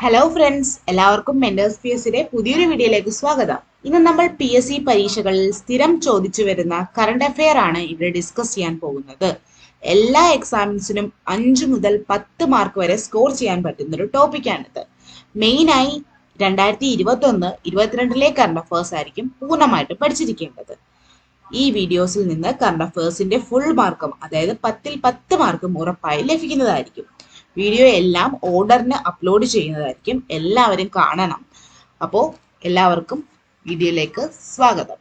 Hello friends, എല്ലാവർക്കും mentors PSയുടെ പുതിയൊരു വീഡിയോയിലേക്ക് സ്വാഗതം. ഇന്ന് നമ്മൾ PSC പരീക്ഷകളിൽ സ്ഥിരം ചോദിച്ചു വരുന്ന കറണ്ട് അഫെയർ ആണ് ഇവിടെ ഡിസ്കസ് ചെയ്യാൻ പോകുന്നത്. എല്ലാ എക്സാമിൻസിനും 5 മുതൽ 10 മാർക്ക് വരെ സ്കോർ ചെയ്യാൻ പറ്റുന്ന ഒരു ടോപ്പിക്കാണിത്. മെയിനായി 2021-22 കറണ്ട് അഫേഴ്സ് ആയിരിക്കും പൂർണ്ണമായിട്ടും പഠിച്ചിരിക്കേണ്ടത്. ഈ വീഡിയോസിൽ നിന്ന് കറണ്ട് അഫേഴ്സിന്റെ ഫുൾ മാർക്കും, അതായത് 10ൽ 10 മാർക്കും ഉറപ്പായി ലഭിക്കുന്നതായിരിക്കും. വീഡിയോ എല്ലാം ഓർഡറിന് അപ്ലോഡ് ചെയ്യുന്നതായിരിക്കും. എല്ലാവരും കാണണം. അപ്പോൾ എല്ലാവർക്കും വീഡിയോയിലേക്ക് സ്വാഗതം.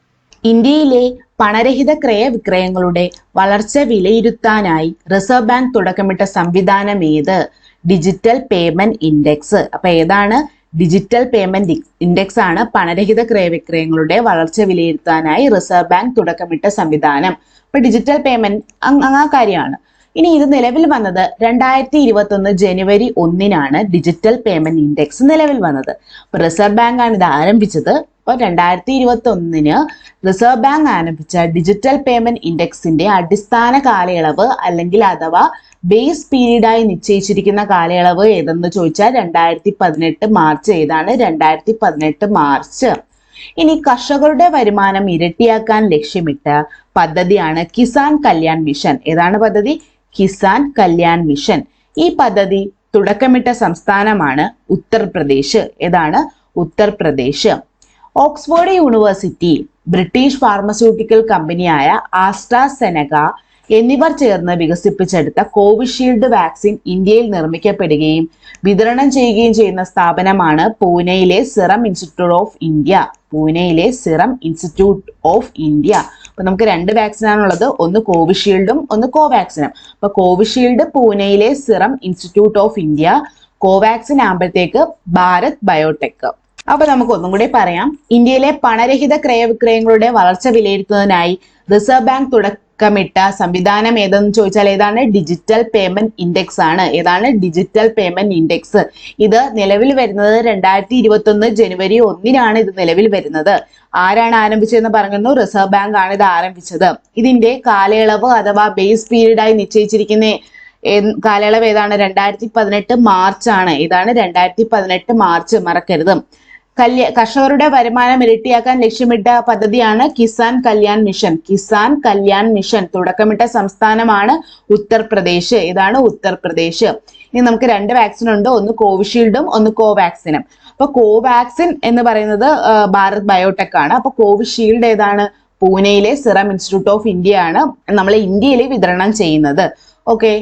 ഇന്ത്യയിലെ പണരഹിത ക്രയവിക്രയങ്ങളുടെ വളർച്ച വിലയിരുത്താനായി റിസർവ് ബാങ്ക് തുടക്കമിട്ട സംവിധാനം ഏത്? Digital payment index. അപ്പൊ ഏതാണ്? ഡിജിറ്റൽ പേയ്മെന്റ് ഇൻഡെക്സ് ആണ് പണരഹിത ക്രയവിക്രയങ്ങളുടെ വളർച്ച വിലയിരുത്താനായി റിസർവ് ബാങ്ക് തുടക്കമിട്ട സംവിധാനം. അപ്പൊ ഡിജിറ്റൽ പേയ്മെന്റ് ആ കാര്യമാണ്. ഇനി ഇത് നിലവിൽ വന്നത് 2021 ജനുവരി 1 ഡിജിറ്റൽ പേയ്മെന്റ് ഇൻഡെക്സ് നിലവിൽ വന്നത്. അപ്പൊ റിസർവ് ബാങ്ക് ആണ് ഇത് ആരംഭിച്ചത്. അപ്പൊ 2021 റിസർവ് ബാങ്ക് ആരംഭിച്ച ഡിജിറ്റൽ പേയ്മെന്റ് ഇൻഡെക്സിന്റെ അടിസ്ഥാന കാലയളവ് അല്ലെങ്കിൽ അഥവാ ബേസ് പീരീഡായി നിശ്ചയിച്ചിരിക്കുന്ന കാലയളവ് ഏതെന്ന് ചോദിച്ചാൽ 2018 മാർച്ച്. ഏതാണ്? 2018 മാർച്ച്. ഇനി കർഷകരുടെ വരുമാനം ഇരട്ടിയാക്കാൻ ലക്ഷ്യമിട്ട പദ്ധതിയാണ് കിസാൻ കല്യാൺ മിഷൻ. ഏതാണ് പദ്ധതി? കിസാൻ കല്യാൺ മിഷൻ. ഈ പദ്ധതി തുടക്കമിട്ട സംസ്ഥാനമാണ് ഉത്തർപ്രദേശ്. ഏതാണ്? Uttar Pradesh. Oxford university, British pharmaceutical കമ്പനിയായ ആസ്ട്രാസെനക എന്നിവർ ചേർന്ന് വികസിപ്പിച്ചെടുത്ത കോവിഷീൽഡ് വാക്സിൻ ഇന്ത്യയിൽ നിർമ്മിക്കപ്പെടുകയും വിതരണം ചെയ്യുകയും ചെയ്യുന്ന സ്ഥാപനമാണ് പൂനെയിലെ സിറം ഇൻസ്റ്റിറ്റ്യൂട്ട് ഓഫ് ഇന്ത്യ. പൂനെയിലെ സിറം ഇൻസ്റ്റിറ്റ്യൂട്ട് ഓഫ് ഇന്ത്യ. അപ്പൊ നമുക്ക് 2 വാക്സിനാണുള്ളത്. ഒന്ന് കോവിഷീൽഡും ഒന്ന് കോവാക്സിനും. അപ്പൊ കോവിഷീൽഡ് പൂനെയിലെ serum institute of India, Covaxin ആകുമ്പോഴത്തേക്ക് ഭാരത് ബയോടെക്. അപ്പൊ നമുക്ക് ഒന്നും കൂടി പറയാം. ഇന്ത്യയിലെ പണരഹിത ക്രയവിക്രയങ്ങളുടെ വളർച്ച വിലയിരുത്തുന്നതിനായി റിസർവ് ബാങ്ക് തുടക്കമിട്ട സംവിധാനം ഏതെന്ന് ചോദിച്ചാൽ ഏതാണ്? ഡിജിറ്റൽ പേയ്മെന്റ് ഇൻഡെക്സ് ആണ്. ഏതാണ്? Digital payment index. ഇത് നിലവിൽ വരുന്നത് 2021 ജനുവരി 1 ഇത് നിലവിൽ വരുന്നത്. ആരാണ് ആരംഭിച്ചതെന്ന് പറഞ്ഞു? റിസർവ് ബാങ്ക് ആണ് ഇത് ആരംഭിച്ചത്. ഇതിന്റെ കാലയളവ് അഥവാ ബേസ് പീരീഡായി നിശ്ചയിച്ചിരിക്കുന്ന കാലയളവ് ഏതാണ്? 2018 മാർച്ച് ആണ്. ഇതാണ് 2018 മാർച്ച്, മറക്കരുത്. കർഷകരുടെ വരുമാനം ഇരട്ടിയാക്കാൻ ലക്ഷ്യമിട്ട പദ്ധതിയാണ് കിസാൻ കല്യാൺ മിഷൻ. കിസാൻ കല്യാൺ മിഷൻ തുടക്കമിട്ട സംസ്ഥാനമാണ് ഉത്തർപ്രദേശ്. ഇതാണ് ഉത്തർപ്രദേശ്. ഇനി നമുക്ക് 2 വാക്സിൻ ഉണ്ട്. ഒന്ന് കോവിഷീൽഡും ഒന്ന് കോവാക്സിനും. അപ്പൊ കോവാക്സിൻ എന്ന് പറയുന്നത് ഭാരത് ബയോടെക് ആണ്. അപ്പൊ കോവിഷീൽഡ് ഏതാണ്? പൂനെയിലെ സിറം ഇൻസ്റ്റിറ്റ്യൂട്ട് ഓഫ് ഇന്ത്യ ആണ് നമ്മൾ ഇന്ത്യയിൽ വിതരണം ചെയ്യുന്നത്. Okay.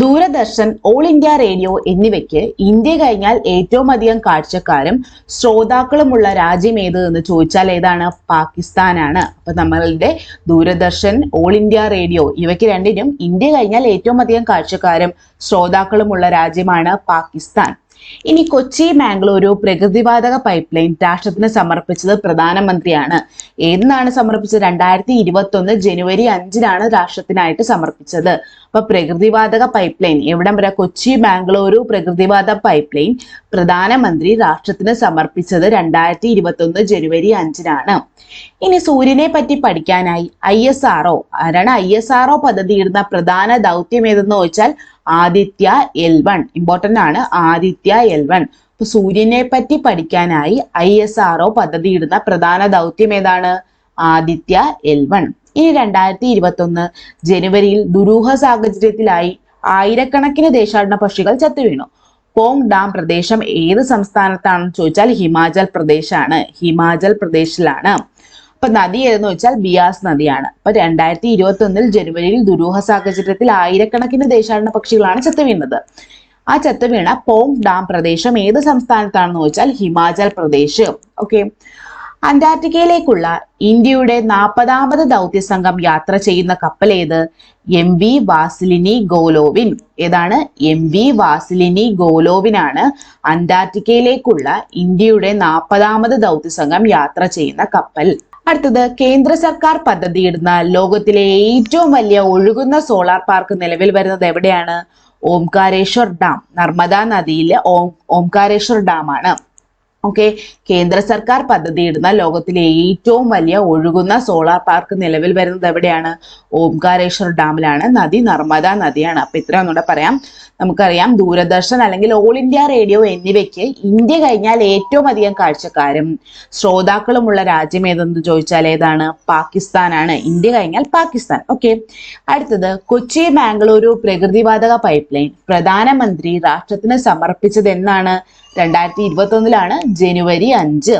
Doordarshan, all India radio എന്നിവയ്ക്ക് ഇന്ത്യ കഴിഞ്ഞാൽ ഏറ്റവും അധികം കാഴ്ചക്കാരും ശ്രോതാക്കളുമുള്ള രാജ്യം ഏത് എന്ന് ചോദിച്ചാൽ ഏതാണ്? പാകിസ്ഥാനാണ്. അപ്പൊ നമ്മളുടെ ദൂരദർശൻ, ഓൾ ഇന്ത്യ റേഡിയോ ഇവയ്ക്ക് രണ്ടിനും ഇന്ത്യ കഴിഞ്ഞാൽ ഏറ്റവും അധികം കാഴ്ചക്കാരും ശ്രോതാക്കളുമുള്ള രാജ്യമാണ് പാകിസ്ഥാൻ. ഇനി കൊച്ചി മാംഗ്ലൂരു പ്രകൃതിവാതക പൈപ്പ് ലൈൻ രാഷ്ട്രത്തിന് സമർപ്പിച്ചത് പ്രധാനമന്ത്രിയാണ്. എന്നാണ് സമർപ്പിച്ചത്? 2021 ജനുവരി 5 രാഷ്ട്രത്തിനായിട്ട് സമർപ്പിച്ചത്. അപ്പൊ പ്രകൃതിവാതക പൈപ്പ് ലൈൻ എവിടം വരെ? കൊച്ചി മാംഗ്ലൂരു പ്രകൃതിവാതക പൈപ്പ് ലൈൻ പ്രധാനമന്ത്രി രാഷ്ട്രത്തിന് സമർപ്പിച്ചത് 2021 ജനുവരി 5 ഇനി സൂര്യനെ പറ്റി പഠിക്കാനായി ISRO ആരാണ്? ISRO പദ്ധതിയിടുന്ന പ്രധാന ദൗത്യം ഏതെന്ന് ചോദിച്ചാൽ ആദിത്യ L1. ഇമ്പോർട്ടന്റ് ആണ്. ആദിത്യ L1. അപ്പൊ സൂര്യനെ പറ്റി പഠിക്കാനായി ISRO പദ്ധതിയിടുന്ന പ്രധാന ദൗത്യം ഏതാണ്? ആദിത്യ L1. ഇനി 2021 ജനുവരിയിൽ ദുരൂഹ സാഹചര്യത്തിലായി ആയിരക്കണക്കിന് ദേശാടന പക്ഷികൾ ചത്തുവീണു. പോങ് ഡാം പ്രദേശം ഏത് സംസ്ഥാനത്താണെന്ന് ചോദിച്ചാൽ ഹിമാചൽ പ്രദേശാണ്. ഹിമാചൽ പ്രദേശിലാണ്. അപ്പൊ നദി ഏതെന്ന് വെച്ചാൽ ബിയാസ് നദിയാണ്. അപ്പൊ 2021 ജനുവരിയിൽ ദുരൂഹ സാഹചര്യത്തിൽ ആയിരക്കണക്കിന് ദേശാടന പക്ഷികളാണ് ചത്തുവീണത്. ആ ചത്തുവീണ പോങ് ഡാം പ്രദേശം ഏത് സംസ്ഥാനത്താണെന്ന് ചോദിച്ചാൽ ഹിമാചൽ പ്രദേശ്. ഓക്കെ. അന്റാർട്ടിക്കയിലേക്കുള്ള ഇന്ത്യയുടെ 40ാമത് ദൗത്യ സംഘം യാത്ര ചെയ്യുന്ന കപ്പൽ ഏത്? MV വാസിലിനി ഗോലോവിൻ. ഏതാണ്? MV വാസിലിനി ഗോലോവിനാണ് അന്റാർട്ടിക്കയിലേക്കുള്ള ഇന്ത്യയുടെ 40ാമത് ദൗത്യ സംഘം യാത്ര ചെയ്യുന്ന കപ്പൽ. അടുത്തത്, കേന്ദ്ര സർക്കാർ പദ്ധതിയിടുന്ന ലോകത്തിലെ ഏറ്റവും വലിയ ഒഴുകുന്ന സോളാർ പാർക്ക് നിലവിൽ വരുന്നത് എവിടെയാണ്? ഓംകാരേശ്വർ ഡാം. നർമ്മദ നദിയിലെ ഓംകാരേശ്വർ ഡാം ആണ്. ഓക്കെ, കേന്ദ്ര സർക്കാർ പദ്ധതിയിടുന്ന ലോകത്തിലെ ഏറ്റവും വലിയ ഒഴുകുന്ന സോളാർ പാർക്ക് നിലവിൽ വരുന്നത് എവിടെയാണ്? ഓംകാരേശ്വർ ഡാമിലാണ്. നദി നർമ്മദ നദിയാണ്. അപ്പൊ ഇത്ര ഒന്നുകൂടെ പറയാം. നമുക്കറിയാം, ദൂരദർശൻ അല്ലെങ്കിൽ ഓൾ ഇന്ത്യ റേഡിയോ എന്നിവയ്ക്ക് ഇന്ത്യ കഴിഞ്ഞാൽ ഏറ്റവും അധികം കാഴ്ചക്കാരും ശ്രോതാക്കളുമുള്ള രാജ്യം ഏതെന്ന് ചോദിച്ചാൽ ഏതാണ്? പാകിസ്ഥാനാണ്. ഇന്ത്യ കഴിഞ്ഞാൽ പാകിസ്ഥാൻ. ഓക്കെ, അടുത്തത് കൊച്ചി ബാംഗ്ലൂരു പ്രകൃതിവാതക പൈപ്പ് ലൈൻ പ്രധാനമന്ത്രി രാഷ്ട്രത്തിന് സമർപ്പിച്ചത് എന്നാണ്? 2021 ജനുവരി 5.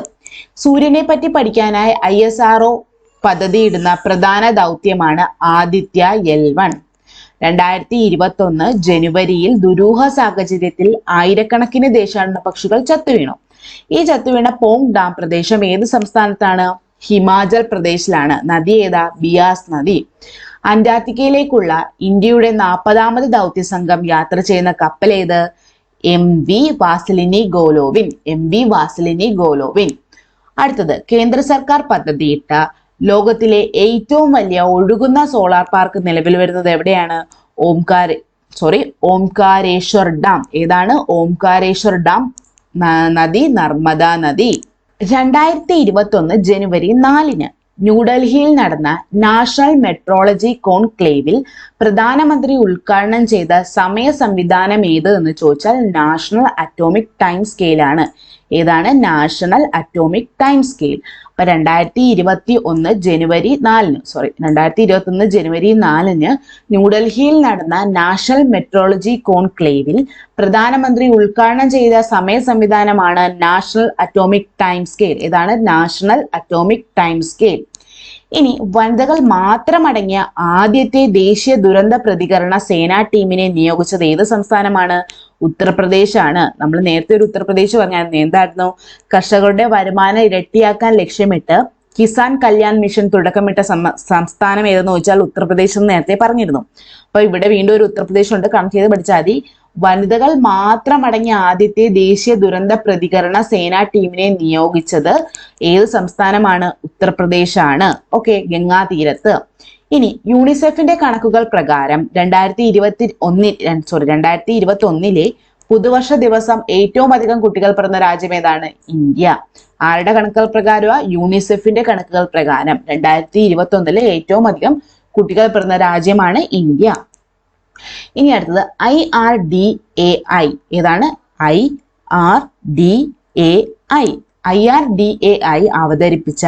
സൂര്യനെ പറ്റി പഠിക്കാനായി ISRO പദ്ധതിയിടുന്ന പ്രധാന ദൗത്യമാണ് ആദിത്യ L1. 2021 ജനുവരിയിൽ ദുരൂഹ സാഹചര്യത്തിൽ ആയിരക്കണക്കിന് ദേശാടന പക്ഷികൾ ചത്തുവീണു. ഈ ചത്തുവീണ പോങ് ഡാം പ്രദേശം ഏത് സംസ്ഥാനത്താണ്? ഹിമാചൽ പ്രദേശിലാണ്. നദി ഏതാ? ബിയാസ് നദി. അന്റാർട്ടിക്കയിലേക്കുള്ള ഇന്ത്യയുടെ 40ാമത് ദൗത്യ സംഘം യാത്ര ചെയ്യുന്ന കപ്പൽ ഏത്? MV വാസിലിനി ഗോലോവിൻ. അടുത്തത്, കേന്ദ്ര സർക്കാർ പദ്ധതിയിട്ട ലോകത്തിലെ ഏറ്റവും വലിയ ഒഴുകുന്ന സോളാർ പാർക്ക് നിലവിൽ വരുന്നത് എവിടെയാണ്? ഓംകാരേശ്വർ ഡാം. ഏതാണ്? ഓംകാരേശ്വർ ഡാം. നദി നർമ്മദ നദി. 2021 ജനുവരി 4 ന്യൂഡൽഹിയിൽ നടന്ന നാഷണൽ മെട്രോളജി കോൺക്ലേവിൽ പ്രധാനമന്ത്രി ഉദ്ഘാടനം ചെയ്ത സമയ സംവിധാനം ഏത് എന്ന് ചോദിച്ചാൽ നാഷണൽ അറ്റോമിക് ടൈം സ്കെയിൽ ആണ്. ഏതാണ്? National atomic time scale. അപ്പൊ 2021 ജനുവരി 4 ന്യൂഡൽഹിയിൽ നടന്ന നാഷണൽ മെട്രോളജി കോൺക്ലേവിൽ പ്രധാനമന്ത്രി ഉദ്ഘാടനം ചെയ്ത സമയ സംവിധാനമാണ് നാഷണൽ അറ്റോമിക് ടൈം സ്കെയിൽ. ഏതാണ്? National atomic time scale. ഇനി വനിതകൾ മാത്രമടങ്ങിയ ആദ്യത്തെ ദേശീയ ദുരന്ത പ്രതികരണ സേനാ ടീമിനെ നിയോഗിച്ചത് ഏത് സംസ്ഥാനമാണ്? ഉത്തർപ്രദേശാണ്. നമ്മൾ നേരത്തെ ഒരു ഉത്തർപ്രദേശ് പറഞ്ഞായിരുന്നു. എന്തായിരുന്നു? കർഷകരുടെ വരുമാനം ഇരട്ടിയാക്കാൻ ലക്ഷ്യമിട്ട് കിസാൻ കല്യാൺ മിഷൻ തുടക്കമിട്ട സംസ്ഥാനം ഏതെന്ന് ചോദിച്ചാൽ ഉത്തർപ്രദേശ് എന്ന് നേരത്തെ പറഞ്ഞിരുന്നു. അപ്പൊ ഇവിടെ വീണ്ടും ഒരു ഉത്തർപ്രദേശ് ഉണ്ട്, കണക്ട് ചെയ്ത് പഠിച്ചാൽ മതി. വനിതകൾ മാത്രമടങ്ങിയ ആദ്യത്തെ ദേശീയ ദുരന്ത പ്രതികരണ സേനാ ടീമിനെ നിയോഗിച്ചത് ഏത് സംസ്ഥാനമാണ്? ഉത്തർപ്രദേശാണ്. ഓക്കെ, ഗംഗാ തീരത്ത്. ഇനി യൂണിസെഫിന്റെ കണക്കുകൾ പ്രകാരം 2021 പുതുവർഷ ദിവസം ഏറ്റവും അധികം കുട്ടികൾ പിറന്ന രാജ്യം ഏതാണ്? ഇന്ത്യ. ആരുടെ കണക്കുകൾ പ്രകാരം? യൂണിസെഫിന്റെ കണക്കുകൾ പ്രകാരം 2021 ഏറ്റവും അധികം കുട്ടികൾ പിറന്ന രാജ്യമാണ് ഇന്ത്യ. ഇനി അടുത്തത് IRDAI. ഏതാണ്? IRDAI അവതരിപ്പിച്ച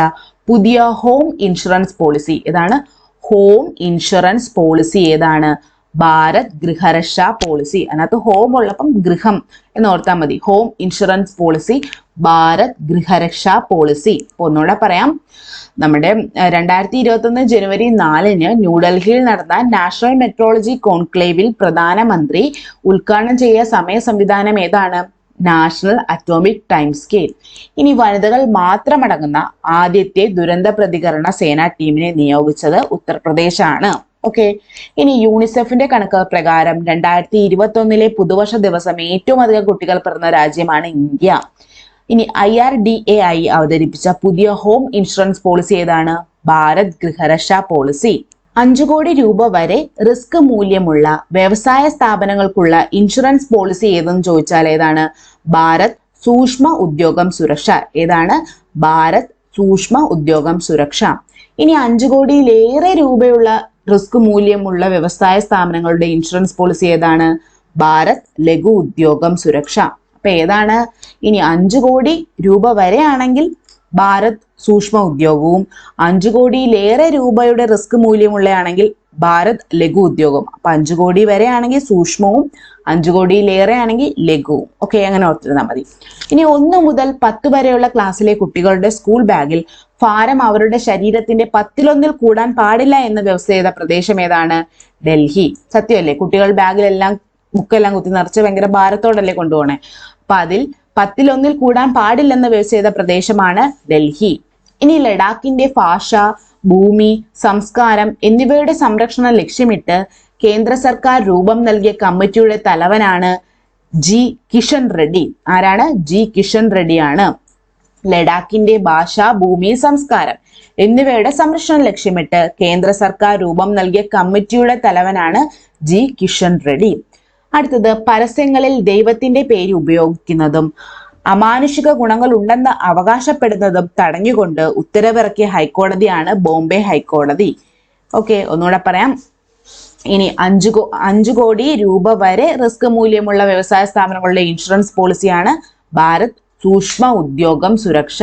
പുതിയ ഹോം ഇൻഷുറൻസ് പോളിസി ഏതാണ്? ഹോം ഇൻഷുറൻസ് പോളിസി ഏതാണ്? ഭാരത് ഗൃഹരക്ഷാ പോളിസി. അതിനകത്ത് ഹോം ഉള്ളപ്പം ഗൃഹം എന്ന് ഓർത്താൽ മതി. Home insurance policy, Bharat Griharaksha policy. ഒന്നുകൂടെ പറയാം. നമ്മുടെ 2021 ജനുവരി 4 ന്യൂഡൽഹിയിൽ നടന്ന നാഷണൽ മെട്രോളജി കോൺക്ലേവിൽ പ്രധാനമന്ത്രി ഉദ്ഘാടനം ചെയ്ത സമയ സംവിധാനം ഏതാണ്? National atomic time scale. ഇനി വനിതകൾ മാത്രമടങ്ങുന്ന ആദ്യത്തെ ദുരന്ത പ്രതികരണ സേനാ ടീമിനെ നിയോഗിച്ചത് ഉത്തർപ്രദേശാണ്. ഓക്കെ, ഇനി യൂണിസെഫിന്റെ കണക്കുകൾ പ്രകാരം 2021 പുതുവർഷ ദിവസം ഏറ്റവും അധികം കുട്ടികൾ പിറന്ന രാജ്യമാണ് ഇന്ത്യ. ഇനി IRDAI അവതരിപ്പിച്ച പുതിയ ഹോം ഇൻഷുറൻസ് പോളിസി ഏതാണ്? ഭാരത് ഗൃഹരക്ഷാ പോളിസി. 5 കോടി രൂപ വരെ റിസ്ക് മൂല്യമുള്ള വ്യവസായ സ്ഥാപനങ്ങൾക്കുള്ള ഇൻഷുറൻസ് പോളിസി ഏതെന്ന് ചോദിച്ചാൽ ഏതാണ്? ഭാരത് സൂക്ഷ്മ ഉദ്യോഗം സുരക്ഷ. ഏതാണ്? ഭാരത് സൂക്ഷ്മ ഉദ്യോഗം സുരക്ഷ. ഇനി 5 കോടിയിലേറെ രൂപയുള്ള റിസ്ക് മൂല്യമുള്ള വ്യവസായ സ്ഥാപനങ്ങളുടെ ഇൻഷുറൻസ് പോളിസി ഏതാണ്? ഭാരത് ലഘു ഉദ്യോഗം സുരക്ഷ. അപ്പൊ ഏതാണ്? ഇനി 5 കോടി രൂപ വരെ ആണെങ്കിൽ ഭാരത് സൂക്ഷ്മ ഉദ്യോഗവും, 5 കോടിയിലേറെ രൂപയുടെ റിസ്ക് മൂല്യമുള്ളയാണെങ്കിൽ ഭാരത് ലഘു ഉദ്യോഗം. അപ്പൊ 5 കോടി വരെ ആണെങ്കിൽ സൂക്ഷ്മവും 5 കോടിയിലേറെ ആണെങ്കിൽ ലഘുവും. ഓക്കെ, അങ്ങനെ ഓർത്തിരുന്നാൽ മതി. ഇനി 1 മുതൽ 10 വരെയുള്ള ക്ലാസ്സിലെ കുട്ടികളുടെ സ്കൂൾ ബാഗിൽ ഭാരം അവരുടെ ശരീരത്തിന്റെ 10-1 കൂടാൻ പാടില്ല എന്ന് വ്യവസ്ഥ ചെയ്ത പ്രദേശം ഏതാണ്? ഡൽഹി. സത്യമല്ലേ? കുട്ടികൾ ബാഗിലെല്ലാം ബുക്കെല്ലാം കുത്തി നിറച്ച് ഭയങ്കര ഭാരത്തോടല്ലേ കൊണ്ടുപോകണേ. അപ്പൊ അതിൽ 10-1 കൂടാൻ പാടില്ലെന്ന് വ്യവസ്ഥ ചെയ്ത പ്രദേശമാണ് ഡൽഹി. ഇനി ലഡാക്കിന്റെ ഭാഷ, ഭൂമി, സംസ്കാരം എന്നിവയുടെ സംരക്ഷണം ലക്ഷ്യമിട്ട് കേന്ദ്ര സർക്കാർ രൂപം നൽകിയ കമ്മിറ്റിയുടെ തലവനാണ് ജി കിഷൻ റെഡ്ഡി. ആരാണ്? ജി കിഷൻ റെഡ്ഡിയാണ്. ലഡാക്കിന്റെ ഭാഷ, ഭൂമി, സംസ്കാരം എന്നിവയുടെ സംരക്ഷണം ലക്ഷ്യമിട്ട് കേന്ദ്ര സർക്കാർ രൂപം നൽകിയ കമ്മിറ്റിയുടെ തലവനാണ് ജി കിഷൻ റെഡ്ഡി. അടുത്തത്, പരസ്യങ്ങളിൽ ദൈവത്തിന്റെ പേര് ഉപയോഗിക്കുന്നതും അമാനുഷിക ഗുണങ്ങൾ ഉണ്ടെന്ന് അവകാശപ്പെടുന്നതും തടഞ്ഞുകൊണ്ട് ഉത്തരവിറക്കിയ ഹൈക്കോടതിയാണ് ബോംബെ ഹൈക്കോടതി. ഓക്കെ, ഒന്നുകൂടെ പറയാം. ഇനി 5 കോടി രൂപ വരെ റിസ്ക് മൂല്യമുള്ള വ്യവസായ സ്ഥാപനങ്ങളുടെ ഇൻഷുറൻസ് പോളിസിയാണ് ഭാരത് സൂക്ഷ്മ ഉദ്യോഗം സുരക്ഷ.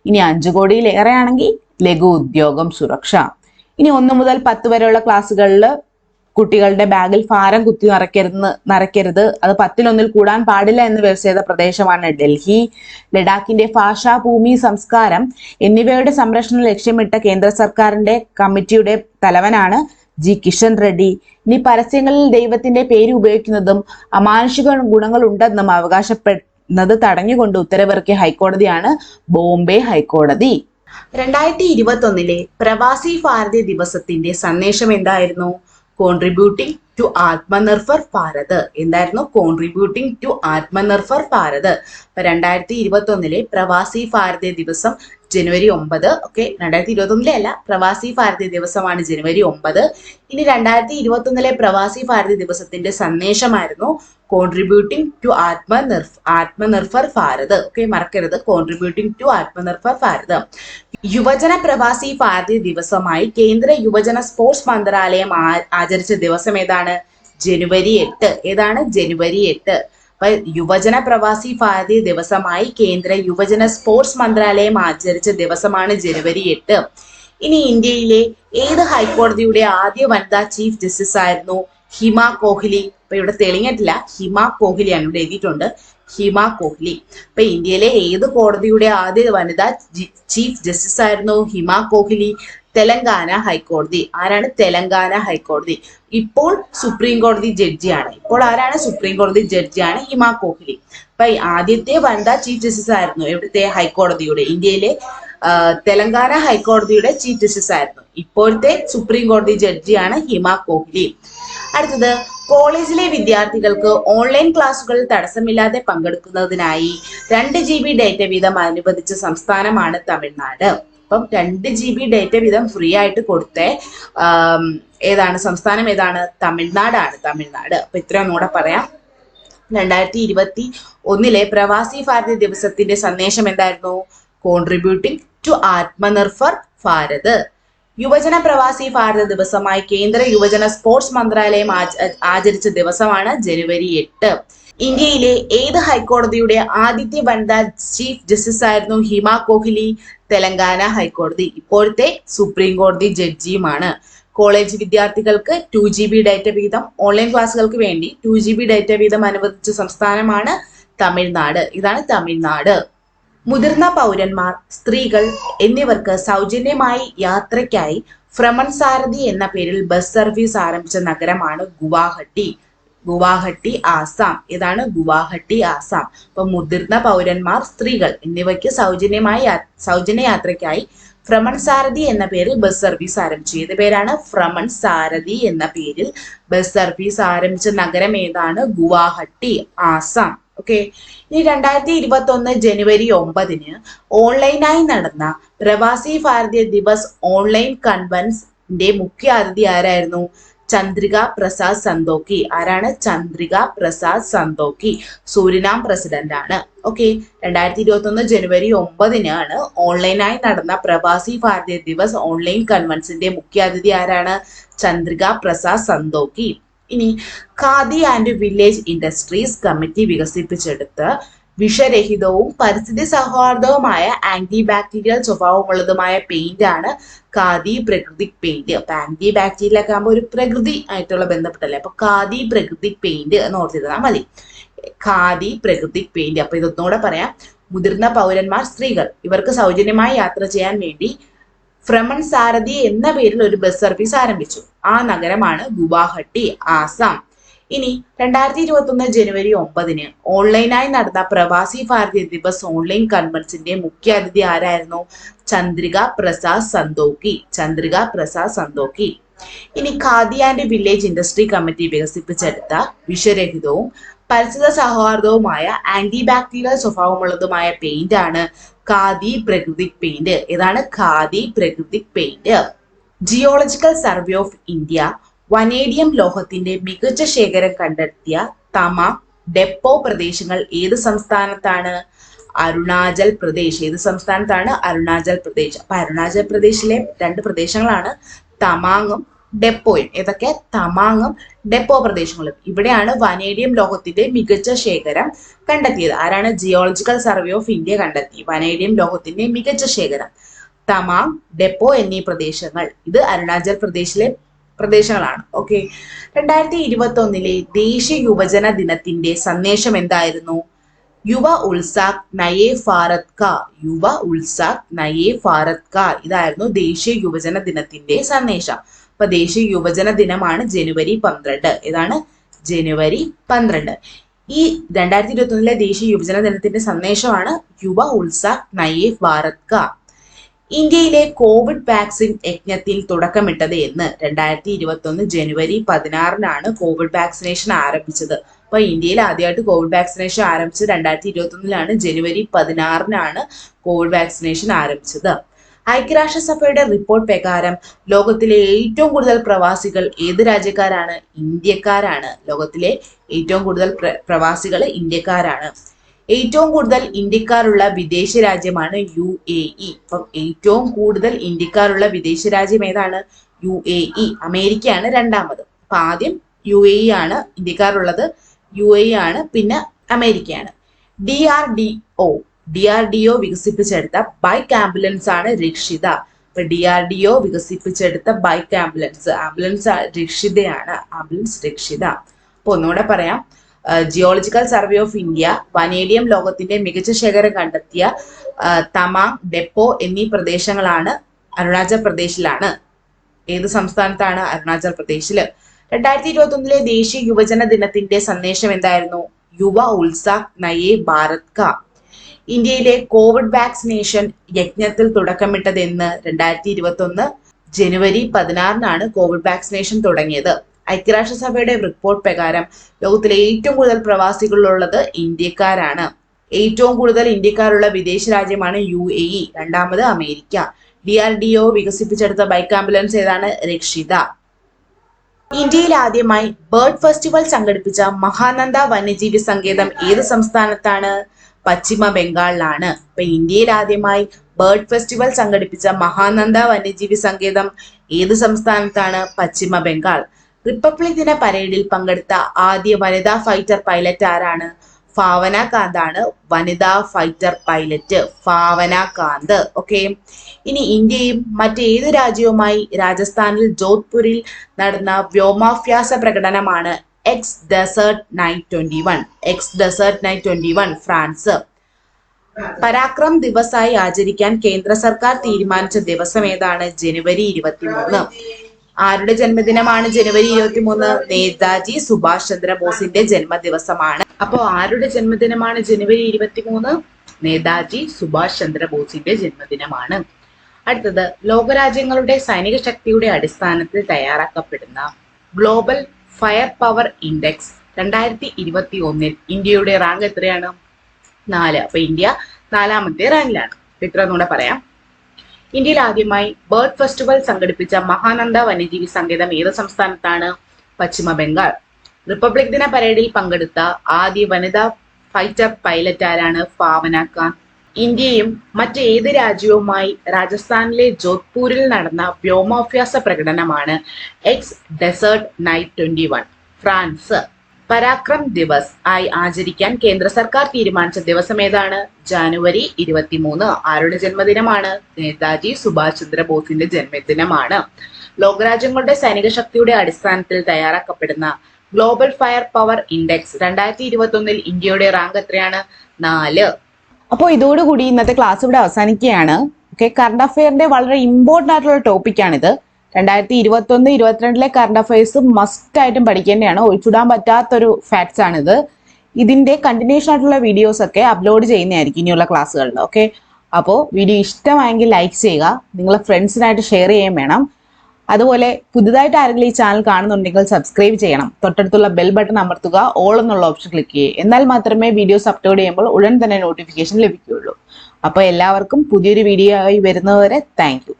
ഇനി 5 കോടിയിലേറെ ആണെങ്കിൽ ലഘു ഉദ്യോഗം സുരക്ഷ. ഇനി 1 മുതൽ 10 വരെയുള്ള ക്ലാസ്സുകളിൽ കുട്ടികളുടെ ബാഗിൽ ഭാരം കുത്തി നിറയ്ക്കരുത്, അത് 10-1 കൂടാൻ പാടില്ല എന്ന് വ്യവസ്ഥ ചെയ്ത പ്രദേശമാണ് ഡൽഹി. ലഡാക്കിന്റെ ഭാഷ, ഭൂമി, സംസ്കാരം എന്നിവയുടെ സംരക്ഷണം ലക്ഷ്യമിട്ട കേന്ദ്ര സർക്കാരിന്റെ കമ്മിറ്റിയുടെ തലവനാണ് ജി കിഷൻ റെഡ്ഡി. ഇനി പരസ്യങ്ങളിൽ ദൈവത്തിന്റെ പേര് ഉപയോഗിക്കുന്നതും അമാനുഷിക ഗുണങ്ങൾ ഉണ്ടെന്നും അവകാശപ്പെടുന്നത് തടഞ്ഞുകൊണ്ട് ഉത്തരവിറക്കിയ ഹൈക്കോടതിയാണ് ബോംബെ ഹൈക്കോടതി. 2021 പ്രവാസി ഭാരതീയ ദിവസത്തിന്റെ സന്ദേശം എന്തായിരുന്നു? Contributing to Atmanirbhar Bharat. എന്തായിരുന്നു? Contributing to Atmanirbhar Bharat. അപ്പൊ 2021 പ്രവാസി ഭാരതീയ ദിവസം ജനുവരി 9. ഓക്കെ, 2021 അല്ല, പ്രവാസി ഭാരതീയ ദിവസമാണ് ജനുവരി 9. ഇനി 2021 പ്രവാസി ഭാരതീയ ദിവസത്തിന്റെ സന്ദേശമായിരുന്നു contributing to Atmanirbhar Bharat. Okay, മറക്കരുത്, കോൺട്രിബ്യൂട്ടിംഗ് ടു ആത്മനിർഭർ ഭാരത്. യുവജന പ്രവാസി ഭാരതീയ ദിവസമായി കേന്ദ്ര യുവജന സ്പോർട്സ് മന്ത്രാലയം ആചരിച്ച ദിവസം ഏതാണ്? ജനുവരി 8. ഏതാണ്? ജനുവരി 8. അപ്പൊ യുവജന പ്രവാസി ഭാരതീയ ദിവസമായി കേന്ദ്ര യുവജന സ്പോർട്സ് മന്ത്രാലയം ആചരിച്ച ദിവസമാണ് ജനുവരി 8. ഇനി ഇന്ത്യയിലെ ഏത് ഹൈക്കോടതിയുടെ ആദ്യ വനിതാ ചീഫ് ജസ്റ്റിസ് ആയിരുന്നു? ഹിമ കോഹ്ലി. അപ്പൊ ഇവിടെ തെളിഞ്ഞിട്ടില്ല, ഹിമ കോഹ്ലിയാണ്, ഇവിടെ എഴുതിയിട്ടുണ്ട് ഹിമ കോഹ്ലി. അപ്പൊ ഇന്ത്യയിലെ ഏത് കോടതിയുടെ ആദ്യ വനിതാ ചീഫ് ജസ്റ്റിസ് ആയിരുന്നു? ഹിമ കോഹ്ലി. തെലങ്കാന ഹൈക്കോടതി. ആരാണ്? തെലങ്കാന ഹൈക്കോടതി. ഇപ്പോൾ സുപ്രീം കോടതി ജഡ്ജിയാണ്. ഇപ്പോൾ ആരാണ്? സുപ്രീം കോടതി ജഡ്ജിയാണ് ഹിമ കോഹ്ലി. അപ്പൊ ആദ്യത്തെ വനിതാ ചീഫ് ജസ്റ്റിസ് ആയിരുന്നു എവിടുത്തെ ഹൈക്കോടതിയുടെ? ഇന്ത്യയിലെ തെലങ്കാന ഹൈക്കോടതിയുടെ ചീഫ് ജസ്റ്റിസ് ആയിരുന്നു. ഇപ്പോഴത്തെ സുപ്രീം കോടതി ജഡ്ജിയാണ് ഹിമ കോഹ്ലി. അടുത്തത്, കോളേജിലെ വിദ്യാർത്ഥികൾക്ക് ഓൺലൈൻ ക്ലാസുകളിൽ തടസ്സമില്ലാതെ പങ്കെടുക്കുന്നതിനായി 2 GB ഡേറ്റ വീതം അനുവദിച്ച സംസ്ഥാനമാണ് തമിഴ്നാട്. അപ്പം 2 GB ഡേറ്റ വീതം ഫ്രീ ആയിട്ട് കൊടുത്ത ഏതാണ് സംസ്ഥാനം? ഏതാണ്? തമിഴ്നാടാണ്. തമിഴ്നാട്. അപ്പൊ ഇത്രയും കൂടെ പറയാം. 2021 പ്രവാസി ഭാരതീയ ദിവസത്തിന്റെ സന്ദേശം എന്തായിരുന്നു? Contributing to Atmanirbhar Bharat. യുവജന പ്രവാസി ഭാരത ദിവസമായി കേന്ദ്ര യുവജന സ്പോർട്സ് മന്ത്രാലയം ആചരിച്ച ദിവസമാണ് ജനുവരി 8. ഇന്ത്യയിലെ ഏത് ഹൈക്കോടതിയുടെ ആദ്യത്തെ വനിതാ ചീഫ് ജസ്റ്റിസ് ആയിരുന്നു ഹിമ കോഹ്ലി? തെലങ്കാന ഹൈക്കോടതി. ഇപ്പോഴത്തെ സുപ്രീം കോടതി ജഡ്ജിയുമാണ്. കോളേജ് വിദ്യാർത്ഥികൾക്ക് 2 GB ഡേറ്റ വീതം, ഓൺലൈൻ ക്ലാസുകൾക്ക് വേണ്ടി 2 GB ഡേറ്റ വീതം അനുവദിച്ച സംസ്ഥാനമാണ് തമിഴ്നാട്. ഇതാണ് തമിഴ്നാട്. മുതിർന്ന പൗരന്മാർ, സ്ത്രീകൾ എന്നിവർക്ക് സൗജന്യമായി യാത്രയ്ക്കായി ഭ്രമൺ സാരഥി എന്ന പേരിൽ ബസ് സർവീസ് ആരംഭിച്ച നഗരമാണ് ഗുവാഹട്ടി. ഗുവാഹട്ടി, ആസാം. ഏതാണ്? ഗുവാഹട്ടി, ആസാം. അപ്പൊ മുതിർന്ന പൗരന്മാർ, സ്ത്രീകൾ എന്നിവയ്ക്ക് സൗജന്യ യാത്രയ്ക്കായി ഭ്രമൺ സാരഥി എന്ന പേരിൽ ബസ് സർവീസ് ആരംഭിച്ചു. ഏത് പേരാണ്? ഭ്രമൺ സാരഥി എന്ന പേരിൽ ബസ് സർവീസ് ആരംഭിച്ച നഗരം ഏതാണ്? ഗുവാഹട്ടി, ആസാം. ഓക്കെ. ഇനി 2021 ജനുവരി 9 ഓൺലൈനായി നടന്ന പ്രവാസി ഭാരതീയ ദിവസ് ഓൺലൈൻ കൺവെൻസിന്റെ മുഖ്യ അതിഥി ആരായിരുന്നു? ചന്ദ്രിക പ്രസാദ് സന്തോക്കി. ആരാണ്? ചന്ദ്രിക പ്രസാദ് സന്തോക്കി. സൂരിനാം പ്രസിഡന്റ് ആണ്. ഓക്കെ. 2021 ജനുവരി 9 ഓൺലൈനായി നടന്ന പ്രവാസി ഭാരതീയ ദിവസ് ഓൺലൈൻ കൺവെൻസിന്റെ മുഖ്യ അതിഥി ആരാണ്? ചന്ദ്രിക പ്രസാദ് സന്തോക്കി. ഇനി Khadi and village industries committee വികസിപ്പിച്ചെടുത്ത് വിഷരഹിതവും പരിസ്ഥിതി സൗഹാർദ്ദവുമായ ആന്റി ബാക്ടീരിയൽ സ്വഭാവമുള്ളതുമായ പെയിന്റ് ആണ് ഖാദി പ്രകൃതിക് പെയിന്റ്. അപ്പൊ ആന്റി ബാക്ടീരിയൽ ഒക്കെ ആകുമ്പോൾ ഒരു പ്രകൃതി ആയിട്ടുള്ള ബന്ധപ്പെട്ടല്ലേ, അപ്പൊ ഖാദി പ്രകൃതിക് പെയിന്റ് എന്ന് ഓർത്തിരുന്നാൽ മതി. ഖാദി പ്രകൃതിക് പെയിന്റ്. അപ്പൊ ഇതൊന്നുകൂടെ പറയാം. മുതിർന്ന പൗരന്മാർ, സ്ത്രീകൾ ഇവർക്ക് സൗജന്യമായി യാത്ര ചെയ്യാൻ വേണ്ടി ഭ്രമൺ സാരഥി എന്ന പേരിൽ ഒരു ബസ് സർവീസ് ആരംഭിച്ചു. ആ നഗരമാണ് ഗുവാഹട്ടി, ആസാം. ഇനി 2021 ജനുവരി 9 ഓൺലൈനായി നടന്ന പ്രവാസി ഭാരതീയ ദിവസ് ഓൺലൈൻ കൺവെൻസിന്റെ മുഖ്യ അതിഥി ആരായിരുന്നു? ചന്ദ്രിക പ്രസാദ് സന്തോക്കി. ചന്ദ്രിക പ്രസാദ് സന്തോക്കി. ഇനി Khadi and village industry committee വികസിപ്പിച്ചെടുത്ത വിഷരഹിതവും പരിസ്ഥിതി സൗഹാർദ്ദവുമായ ആന്റി ബാക്ടീരിയൽ സ്വഭാവമുള്ളതുമായ പെയിന്റ് ആണ് ഖാദി പ്രകൃതിക് പെയിന്റ്. ഏതാണ്? Khadi Prakritik paint. Geological survey of India vanadium ലോഹത്തിന്റെ മികച്ച ശേഖരം കണ്ടെത്തിയ തമ, ഡെപ്പോ പ്രദേശങ്ങൾ ഏത് സംസ്ഥാനത്താണ്? അരുണാചൽ പ്രദേശ്. ഏത് സംസ്ഥാനത്താണ്? അരുണാചൽ പ്രദേശ്. അപ്പൊ അരുണാചൽ പ്രദേശിലെ രണ്ട് പ്രദേശങ്ങളാണ് തമാങ്ങും ഡെപ്പോയും. ഏതൊക്കെ? തമാങ്ങും ഡെപ്പോ പ്രദേശങ്ങളും. ഇവിടെയാണ് വനേഡിയം ലോഹത്തിന്റെ മികച്ച ശേഖരം കണ്ടെത്തിയത്. ആരാണ്? ജിയോളജിക്കൽ സർവേ ഓഫ് ഇന്ത്യ കണ്ടെത്തി വനേഡിയം ലോഹത്തിന്റെ മികച്ച ശേഖരം. തമാങ്, ഡെപ്പോ എന്നീ പ്രദേശങ്ങൾ. ഇത് അരുണാചൽ പ്രദേശിലെ പ്രദേശങ്ങളാണ്. ഓക്കെ. 2021 ദേശീയ യുവജന ദിനത്തിന്റെ സന്ദേശം എന്തായിരുന്നു? യുവ ഉത്സാക് നയേ ഭാരത് കാ. യുവ ഉത്സാക് നയേ ഭാരത് കാ. ഇതായിരുന്നു ദേശീയ യുവജന ദിനത്തിന്റെ സന്ദേശം. അപ്പൊ ദേശീയ യുവജന ദിനമാണ് ജനുവരി 12. ഏതാണ്? ജനുവരി 12. ഈ 2021 ദേശീയ യുവജന ദിനത്തിന്റെ സന്ദേശമാണ് യുവ ഉത്സാക് നയേ ഭാരത് കാ. ഇന്ത്യയിലെ കോവിഡ് വാക്സിൻ യജ്ഞത്തിൽ തുടക്കമിട്ടത് എന്ന്? 2021 ജനുവരി 16 കോവിഡ് വാക്സിനേഷൻ ആരംഭിച്ചത്. അപ്പൊ ഇന്ത്യയിൽ ആദ്യമായിട്ട് കോവിഡ് വാക്സിനേഷൻ ആരംഭിച്ചത് 2021 ജനുവരി 16 കോവിഡ് വാക്സിനേഷൻ ആരംഭിച്ചത്. ഐക്യരാഷ്ട്രസഭയുടെ റിപ്പോർട്ട് പ്രകാരം ലോകത്തിലെ ഏറ്റവും കൂടുതൽ പ്രവാസികൾ ഏത് രാജ്യക്കാരാണ്? ഇന്ത്യക്കാരാണ്. ലോകത്തിലെ ഏറ്റവും കൂടുതൽ പ്രവാസികൾ ഇന്ത്യക്കാരാണ്. ഏറ്റവും കൂടുതൽ ഇന്ത്യക്കാരുള്ള വിദേശ രാജ്യമാണ് UAE. അപ്പം ഏറ്റവും കൂടുതൽ ഇന്ത്യക്കാരുള്ള വിദേശ രാജ്യം ഏതാണ്? UAE. അമേരിക്കയാണ് രണ്ടാമത്. അപ്പൊ ആദ്യം UAE ആണ് ഇന്ത്യക്കാരുള്ളത്, UAE ആണ്, പിന്നെ അമേരിക്കയാണ്. DRDO വികസിപ്പിച്ചെടുത്ത ബൈക്ക് ആംബുലൻസ് ആണ് രക്ഷിത. അപ്പൊ DRDO വികസിപ്പിച്ചെടുത്ത ബൈക്ക് ആംബുലൻസ് രക്ഷിതയാണ്. ആംബുലൻസ് രക്ഷിത. അപ്പൊ ഒന്നുകൂടെ പറയാം. Geological survey of India vanadium ലോകത്തിന്റെ മികച്ച ശേഖരം കണ്ടെത്തിയ തമാങ്, ഡെപ്പോ എന്നീ പ്രദേശങ്ങളാണ് അരുണാചൽ പ്രദേശിലാണ്. ഏത് സംസ്ഥാനത്താണ്? അരുണാചൽ പ്രദേശില്. 2021 ദേശീയ യുവജന ദിനത്തിന്റെ സന്ദേശം എന്തായിരുന്നു? യുവ ഉത്സാക് നയേ ഭാരത് കാ. ഇന്ത്യയിലെ കോവിഡ് വാക്സിനേഷൻ യജ്ഞത്തിൽ തുടക്കമിട്ടത് എന്ന്? 2021 ജനുവരി 16 കോവിഡ് വാക്സിനേഷൻ തുടങ്ങിയത്. ഐക്യരാഷ്ട്രസഭയുടെ റിപ്പോർട്ട് പ്രകാരം ലോകത്തിലെ ഏറ്റവും കൂടുതൽ പ്രവാസികളുള്ളത് ഇന്ത്യക്കാരാണ്. ഏറ്റവും കൂടുതൽ ഇന്ത്യക്കാരുള്ള വിദേശ രാജ്യമാണ് UAE, രണ്ടാമത് അമേരിക്ക. DRDO വികസിപ്പിച്ചെടുത്ത ബൈക്ക് ആംബുലൻസ് ഏതാണ്? രക്ഷിത. ഇന്ത്യയിൽ ആദ്യമായി ബേർഡ് ഫെസ്റ്റിവൽ സംഘടിപ്പിച്ച മഹാനന്ദ വന്യജീവി സങ്കേതം ഏത് സംസ്ഥാനത്താണ്? പശ്ചിമ ബംഗാളിലാണ്. അപ്പൊ ഇന്ത്യയിൽ ആദ്യമായി ബേർഡ് ഫെസ്റ്റിവൽ സംഘടിപ്പിച്ച മഹാനന്ദ വന്യജീവി സങ്കേതം ഏത് സംസ്ഥാനത്താണ്? പശ്ചിമ ബംഗാൾ. റിപ്പബ്ലിക് ദിന പരേഡിൽ പങ്കെടുത്ത ആദ്യ വനിതാ ഫൈറ്റർ പൈലറ്റ് ആരാണ്? ഭാവന കാന്ത് ആണ് വനിതാ fighter pilot. Bhawana Kanth. Okay. ഇനി ഇന്ത്യയും മറ്റേത് രാജ്യവുമായി രാജസ്ഥാനിൽ ജോധ്പൂരിൽ നടന്ന വ്യോമാഭ്യാസ പ്രകടനമാണ് ex Desert Knight 21. France. Parakram ദിവസായി ആചരിക്കാൻ കേന്ദ്ര സർക്കാർ തീരുമാനിച്ച ദിവസം ഏതാണ്? ജനുവരി 23. ആരുടെ ജന്മദിനമാണ് ജനുവരി 23? നേതാജി സുഭാഷ് ചന്ദ്രബോസിന്റെ ജന്മദിവസമാണ്. അപ്പോ ആരുടെ ജന്മദിനമാണ് ജനുവരി 23? നേതാജി സുഭാഷ് ചന്ദ്രബോസിന്റെ ജന്മദിനമാണ്. അടുത്തത്, ലോകരാജ്യങ്ങളുടെ സൈനിക ശക്തിയുടെ അടിസ്ഥാനത്തിൽ തയ്യാറാക്കപ്പെടുന്ന ഗ്ലോബൽ ഫയർ പവർ ഇൻഡെക്സ് 2021 ഇന്ത്യയുടെ റാങ്ക് എത്രയാണ്? 4. അപ്പൊ ഇന്ത്യ 4ാമത്തെ റാങ്കിലാണ്. ഇത്ര കൂടെ പറയാം. ഇന്ത്യയിൽ ആദ്യമായി ബേർഡ് ഫെസ്റ്റിവൽ സംഘടിപ്പിച്ച മഹാനന്ദ വന്യജീവി സങ്കേതം ഏത് സംസ്ഥാനത്താണ്? പശ്ചിമ ബംഗാൾ. റിപ്പബ്ലിക് ദിന പരേഡിൽ പങ്കെടുത്ത ആദ്യ വനിതാ ഫൈറ്റർ പൈലറ്റ് ആരാണ്? ഭാവന കാന്ത്. ഇന്ത്യയും മറ്റേത് രാജ്യവുമായി രാജസ്ഥാനിലെ ജോധ്പൂരിൽ നടന്ന വ്യോമാഭ്യാസ പ്രകടനമാണ് ex Desert Knight 21. France. Parakram Diwas ആയി ആചരിക്കാൻ കേന്ദ്ര സർക്കാർ തീരുമാനിച്ച ദിവസം ഏതാണ്? ജനുവരി 23. ആരുടെ ജന്മദിനമാണ്? നേതാജി സുഭാഷ് ചന്ദ്രബോസിന്റെ ജന്മദിനമാണ്. ലോകരാജ്യങ്ങളുടെ സൈനിക ശക്തിയുടെ അടിസ്ഥാനത്തിൽ തയ്യാറാക്കപ്പെടുന്ന ഗ്ലോബൽ ഫയർ പവർ ഇൻഡെക്സ് 2021 ഇന്ത്യയുടെ റാങ്ക് എത്രയാണ്? 4. അപ്പോൾ ഇതോടുകൂടി ഇന്നത്തെ ക്ലാസ് ഇവിടെ അവസാനിക്കുകയാണ്. ഓക്കെ, കറണ്ട് അഫെയറിന്റെ വളരെ ഇമ്പോർട്ടന്റ് ആയിട്ടുള്ള ടോപ്പിക്കാണിത്. 2021-22 കറണ്ട് അഫയേഴ്സ് മസ്റ്റ് ആയിട്ടും പഠിക്കേണ്ടതാണ്. ഒഴിച്ചുവിടാൻ പറ്റാത്തൊരു ഫാക്ട്സ് ആണിത്. ഇതിന്റെ കണ്ടിന്യൂഷൻ ആയിട്ടുള്ള വീഡിയോസ് ഒക്കെ അപ്ലോഡ് ചെയ്യുന്നതായിരിക്കും ഇനിയുള്ള ക്ലാസ്സുകളിൽ. ഓക്കെ, അപ്പോൾ വീഡിയോ ഇഷ്ടമായെങ്കിൽ ലൈക്ക് ചെയ്യുക, നിങ്ങളെ ഫ്രണ്ട്സിനായിട്ട് ഷെയർ ചെയ്യാൻ വേണം. അതുപോലെ പുതുതായിട്ട് ആരെങ്കിലും ഈ ചാനൽ കാണുന്നുണ്ടെങ്കിൽ സബ്സ്ക്രൈബ് ചെയ്യണം. തൊട്ടടുത്തുള്ള ബെൽ ബട്ടൺ അമർത്തുക, ഓൾ എന്നുള്ള ഓപ്ഷൻ ക്ലിക്ക് ചെയ്യുക. എന്നാൽ മാത്രമേ വീഡിയോസ് അപ്ലോഡ് ചെയ്യുമ്പോൾ ഉടൻ തന്നെ നോട്ടിഫിക്കേഷൻ ലഭിക്കുകയുള്ളൂ. അപ്പോൾ എല്ലാവർക്കും പുതിയൊരു വീഡിയോ ആയി വരുന്നതുവരെ താങ്ക് യു.